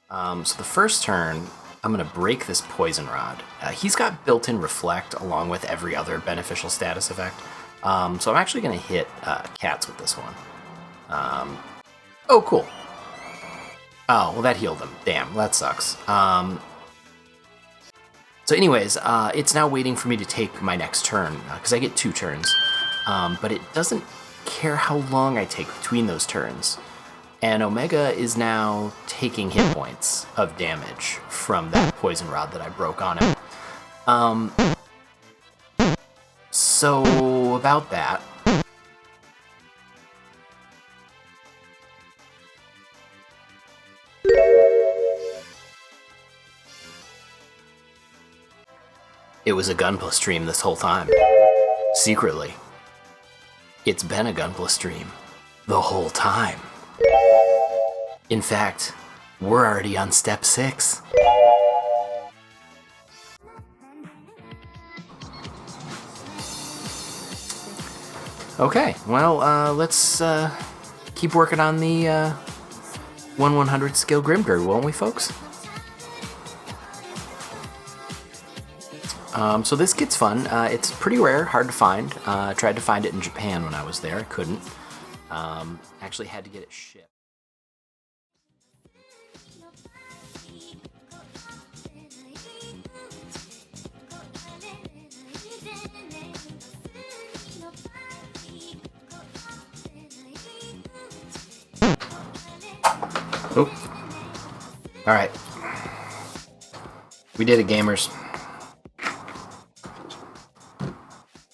So the first turn, I'm going to break this Poison Rod. He's got built-in Reflect along with every other beneficial status effect. So I'm actually going to hit Cats with this one. Oh, cool. Oh, well, that healed him. Damn, that sucks. So anyways, it's now waiting for me to take my next turn, because I get 2 turns. But it doesn't care how long I take between those turns. And Omega is now taking hit points of damage from that Poison Rod that I broke on him. So about that. It was a gunpla stream this whole time. Secretly. It's been a gunpla stream the whole time. In fact, we're already on step 6. Okay, well, let's keep working on the 1/100 skill Grimgir, won't we, folks? So this gets fun. It's pretty rare, hard to find. Tried to find it in Japan when I was there. I couldn't. Actually had to get it shipped. Oh. Alright. We did it, gamers.